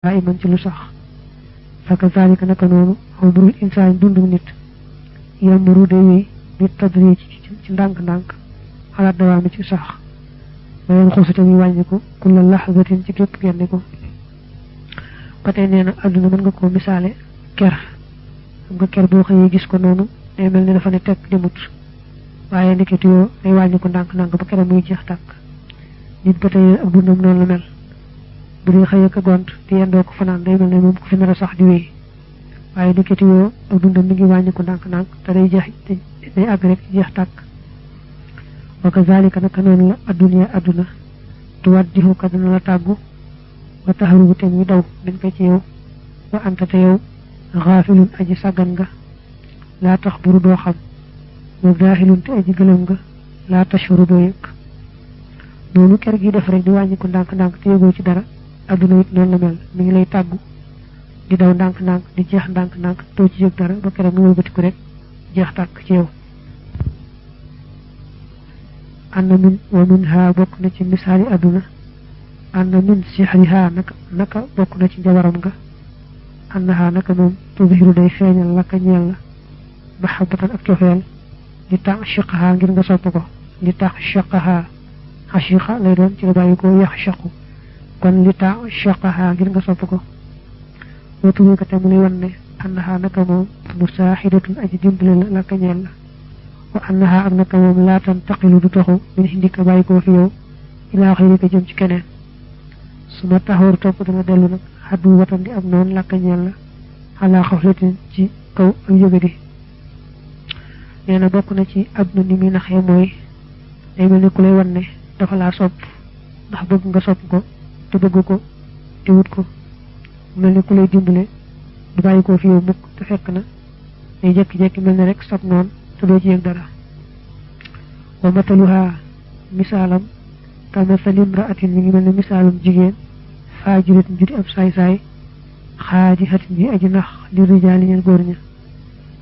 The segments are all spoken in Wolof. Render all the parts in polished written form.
daiman ci lu sax faka zalika naka nonu umrul insan dundu nit yamru day bi tadri ci ndank ndank ala dawami ci sax wayen xosata mi wañiko kullu lahzatin ci kep genn ko patay neena aduna mën nga ko misale ker nga ker bo xey gis ko nonu day melni dafa ne tek demut waye ndiketi yo day wañiko ndank ndank ba keram muy jeex tak nit patay ak dundum non la mel bu dee xëy ak gont di yendoo ko fanaan day mel ne moom ko fi nar a sax di wéy waaye dikkati yoo ak dundam mi ngi wàññi ko ndànk-ndànk te day jeex day àgg rek jeex tàkk wa kazalika naka noonu la adduna tu waddihu ka dana la tàggu wa taxarubu te muy daw dañ ko ci yow wa anta te yow xaafilun aji sàggan nga laa tax buru doo xam wa zaahilun te aji gëlëm nga laa tashuru doo yëg noonu ker gi def rek di wàññi ko ndànk-ndànk te yëgoo ci dara aduna it non la mel mi ngi lay taggu di daw ndank ndank di jeex ndank ndank to ci yëg dara ba kërëm ñu wëlbati ko rek jeex tak ci yow anna min wa minha bok na ci misali aduna anna min sihriha naka bok na ci jawaram nga annaha naka mom tubiru day feñal la ka ñeel la mahabbatan ak tofel di ta'shiqha ngir nga sopp ko di ta'shiqha hashiqa lay doon ci la bayiko yahshaqu kon li ta shaqaha ngir nga sopp ko wotu ko tam lay wonne annaha naka mom musahidatun aji dimbale la ka ñeel wa annaha ak naka mom la tan taqilu du taxu min hindika bayiko fi yow ila khayrika jëm ci keneen suma taxawur top dana delu nak hadu watan di am non la ka ñeel ala khawlatin ci kaw ak yëgadi neena bokku na ci aduna ni mi naxé moy day melni ku lay wonne dafa la sopp ndax bëgg nga sopp ko te bëgg ko te wut ko melni ku lay dimbale du bayiko fi yow mukk te fekk na day jekki-jekki melni rek sab noon te doo ci yëg dara wa mataluha misalam kama salim ra'atin mi ngi melni misalum jigéen faajirat judi ab saay-saay xaaji hatin bi aji nax li rijaali ñel góor ña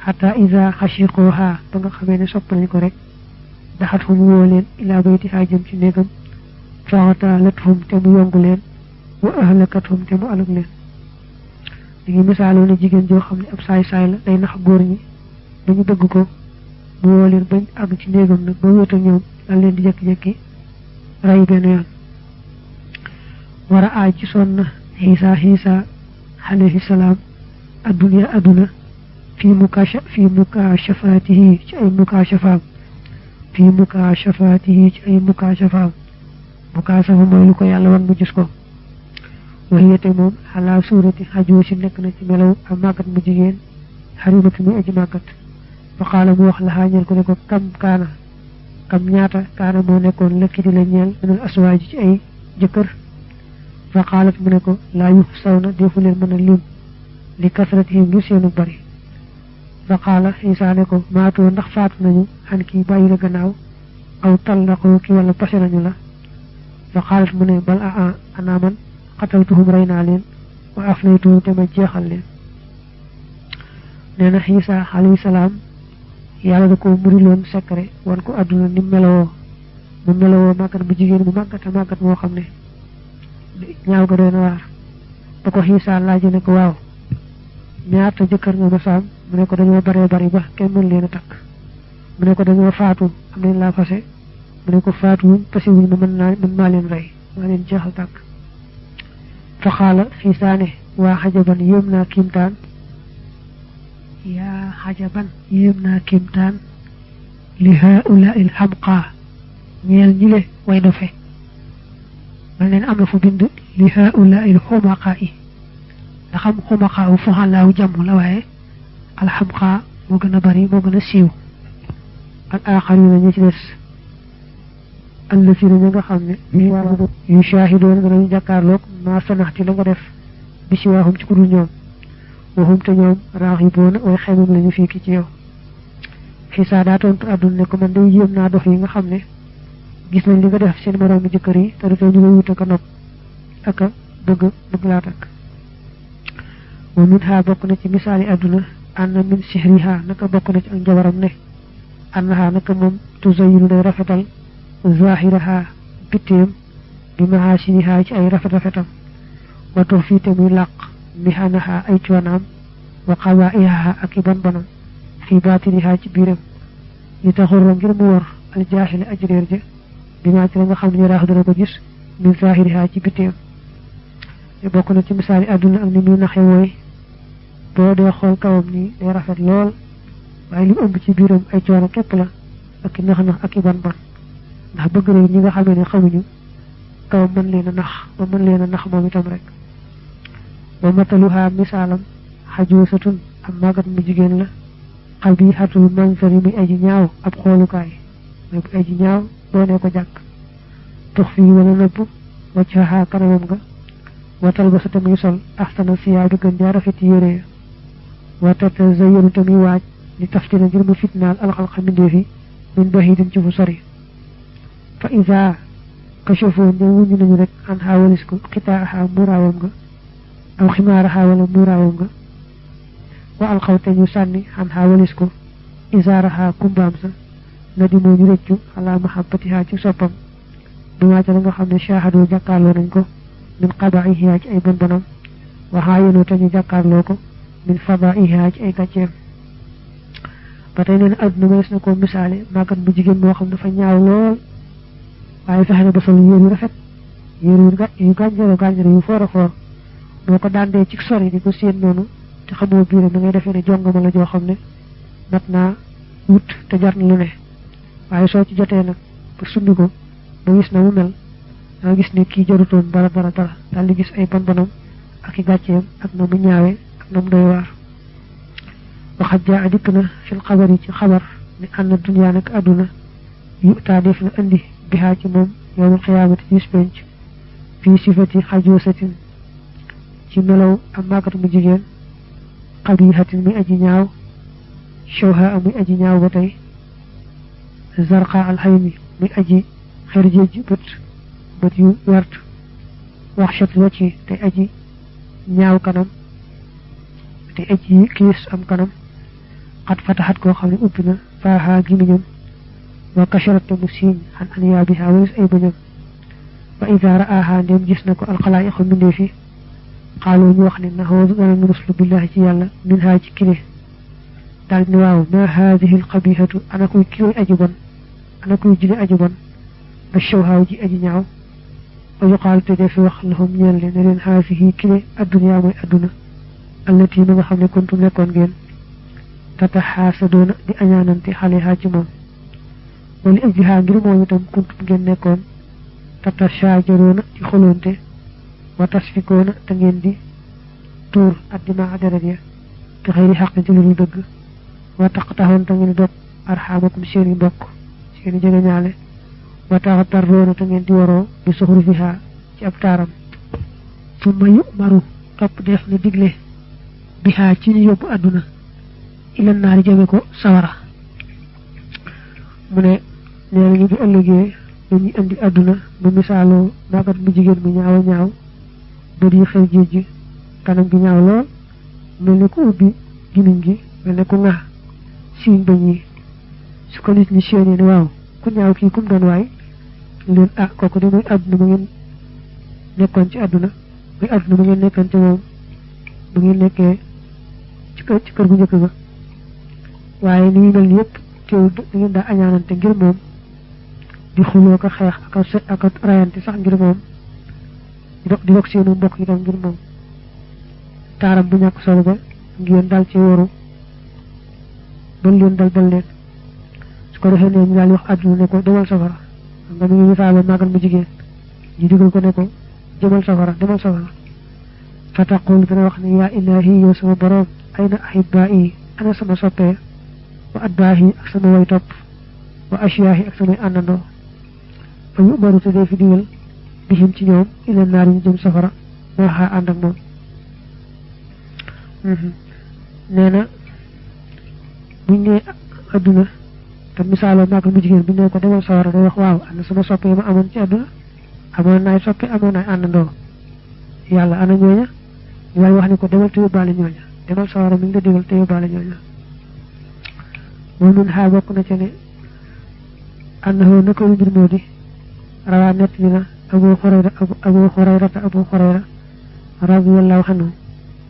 hatta iza xashiqoha ba nga xamee ne soppal ko rek daxat fu mu woo leen ila bayti jëm ci néegam faata lathum te mu yongu leen wa ahlakathum te mu alak leen li ngi misaaloo ne jigéen joo xam ne ab saay-saay la day nax góor ñi dañu bëgg ko mu woo leen bañ àgg ci néegam nag ba wéet ak ñoom dal leen di jekki-jekki ray benn yoon war a aaj ci sonn na xiisa alayhi salaam aduna fi mukashafatihi ci ay mukashafaam mukasafa moy lu ko yalla wan mu gis ko wahiyate mom ala surati hajusi nek na ci melaw am magat mu jigen harimatu mi aji magat fa qala mu wax la hañal ko ne ko kam ñaata kana mo nekkon lekki di la ñeel minal aswaji ci ay jëkër fa qalat mu ne ko la yuhsawna defu leen mëna lim li kasrati ngi seenu bari fa qala isa ne ko maatu ndax faatu nañu han ki bayyi la gannaaw aw tallaqu ki wala passé nañu la فقالت من بل انا من قتلتهم رينا لين وافنيتهم تما جيخال لين نينا عيسى عليه السلام يالا داكو مريلون سكري وان كو ادنا ني ملو ماكات bu jigéen bu magat mo xamne ñaaw ga doona war dako Isa laaje ne ko waaw ñaata jëkkër nga ma sam mu ne ko dañoo bari ba kenn mën leen tak mu ne ko dañoo faatu am nañ la fassé mu ko faatu passé wu man ma leen ray ma leen jaxal tak fa xala fi saane wa hajaban yumna kimtan ya hajaban yumna kimtan li haula al hamqa ñeel ñile way do fe man leen am fu bind li haula al humaqa da xam humaqa fu halaw jamm la waye al hamqa mo gëna bari mo gëna siiw al akharina ñi ci dess الذين nga xamne yu shahidon nga ñu jakarlok ma sanaxti la nga def bi ci waxum ci kudul ñoom waxum te ñoom raxibon way xamum lañu fi ki ci yow fi saadaton adun ne ko man day yëm na dox yi nga xamne gis nañ li nga def seen morom ci kër yi te dafa ñu wuté ko nopp ak bëgg la tak wa min ha bokku na ci misali aduna an min sihriha naka bokku na ci ak jabaram ne annaha naka mom tuzayyinu day rafetal ظاهرها بتيم بمحاسنها ci ay rafet rafetam wa tufi te muy laq mihanaha ay cionam wa qawaiha ak ban banam fi batiniha ci biram li taxurra ngir mu wor al jahil ajrir je bima ci nga xamni raax dana ko gis min zahiriha ci bitim te bokku na ci misali aduna ak ni muy naxé moy bo de xol kawam ni day rafet lool waye li ëmb ci biram ay ciono kep la ak nax nax ak ban ban ndax bëgg rew ñi nga xamé ne xamuñu kaw mën leena nax ba mën leena nax mom itam rek wa mataluha misalam hajusatun am magat mu jigen la qabihatul manzari mi aji ñaaw ab xolukaay moy bu aji ñaaw do ne ko jak tux fi wala nepp waccaha kanamam ga watal ba sa tamuy sol ahsana siyaa bi gën ja rafet yére wa tatazayyanu tamuy waaj li taftina ngir mu fitnaal alxalqa mindeefi min bahidin ci fu sori fa iza kashafu ne wuñu nañu rek an hawalis ko qitaaha murawam nga aw ximaaraha wala murawam nga wa alxawte ñu sànni an hawalis ko isaaraha kumbaam sa nadi moo ñu rëccu ala mahabbatiha ci soppam duma ca nga xam ne shahadu jàkkaarloo nañ ko min qabaiha ci ay bon bonam wa hayinu tañu jàkkaarloo ko min fadaiha ci ay gàcceem ba tey neen aduna mënees na ko misaale màggat bu jigéen moo xam dafa ñaaw lool waaye fexe na ba sol yéer yu rafet yéer yu gànjaro yu foor a foor boo ko daandee ci sori di ko séen noonu te xamoo biiram da ngay defee ne jongama la joo xam ne mat naa wut te jar na lu ne waaye soo ci jotee nag ba summi ko ba gis na mu mel da gis ne kii jarutoon dara daal di gis ay bon bonam ak i gàcceem ak na mu ñaawee ak na mu doy waar waxat jaa adikk na fil xabari ci xabar ne ànd dunya nag àdduna yu taa def na andi bihaa ci moom yowul xiyaamati bis penc fii sifati xajoosatin ci melaw am màggat mu jigéen qabihatin muy aji ñaaw shawha muy aji ñaaw ba tey zarqa alxaymi muy aji xerjeej bët yu wert waxshat wacci te aji ñaaw kanam te aji kiis am kanam xat fataxat koo xam ne ubbi na faaha gimiñam wa kasharat te mu siiñ xan an yaabiha walis ay bëñam wa ida ra'aha ndem gis na ko alxalaayiqu mbindee fi xaaloo ñu wax ne naxoodu dana nu muslu billahi ci yàlla min haa ci kile daal ni waaw ma haadihi alqabihatu ana kuy kiloy aji bon ana kuy jile aji bon ba shawhaaw ji aji ñaaw wa yuqaalu te defi wax lahum ñeel leen ne leen haadihi kile adduna mooy adduna allati ma nga xam ne kuntum nekkoon ngeen tataxaasadoona di añaanante xaleha ci moom wali ajliha ngir moom itam kuntum ngeen nekkoon tatashaajaroona di xoloonte wa tasfikoona te ngeen di tuur addima deret ya te xëyri xaqin ci lu dul dëgg wa taqtaxoon te ngeen dog arxamakum seeni mbokk seeni jege ñaale wa taxtarroona te ngeen di waroo bi suxru fiha ci ab taaram summa yu'maru topp def na digle biha ci ñu yóbbu àdduna ilan naari jëme ko sawara mu ne nee nañu bu ëllëgee dañuy indi àdduna bu misaaloo màggat mu jigéen mu ñaaw ñaaw bët yi xew géej gi kanam gi ñaaw lool mel ne ku ubbi gimiñ gi mel ne ku ŋax siiñ bañ yi su ko nit ñi séenee ne waaw ku ñaaw kii kum doon waay leen ah kooku de muy àdduna ma ngeen nekkoon ci àdduna muy àdduna ma ngeen nekkoon ci moom bu ngeen nekkee ci kër gu njëkk ga waaye ni muy mel ni yëpp teewul da ngeen daa añaanante ngir moom di xuloo ko xeex ak a rayante sax ngir moom di bokk seenu mbokk itam ngir moom taaram bu ñàkk solo ba ngeen dal ci waru ba leen dal leen su ko defee ne ñu daal di wax àdduna ne ko demal safara nga mi ngi misaale màggal mu jigéen ñu digal ko ne ko demal safara fa taqul dana wax ne yaa ilahi yow sama borom ayna ahibaa'i ana sama soppee wa adbaahi ak sama way topp wa ashyaahi ak samay àndandoo fa yu umaru te dee fi digal bihim ci ñoom ila naar yi ñu jëm safara moo xaa ànd ak moom nee na buñ ne adduna te misaaloo màggal mu jigéen bu ne ko demal sawara day wax waaw ana sama soppe ma amoon ci adduna amoon naay soppe amoon naay àndandoo yàlla ana ñooña yàlla wax ne ko demal te yóbbaale ñooña demal sawara mi ngi la digal te yóbbaale ñooña moom nun xaa bokk na ca ne annahu naka lu mbir moo di rawaa nett li na abu xurayra radiyallahu anhu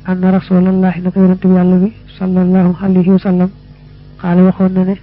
anna rasulallahi naka yonent bi yàlla bi sallallahu alayhi wa sallam qaala waxoon na ne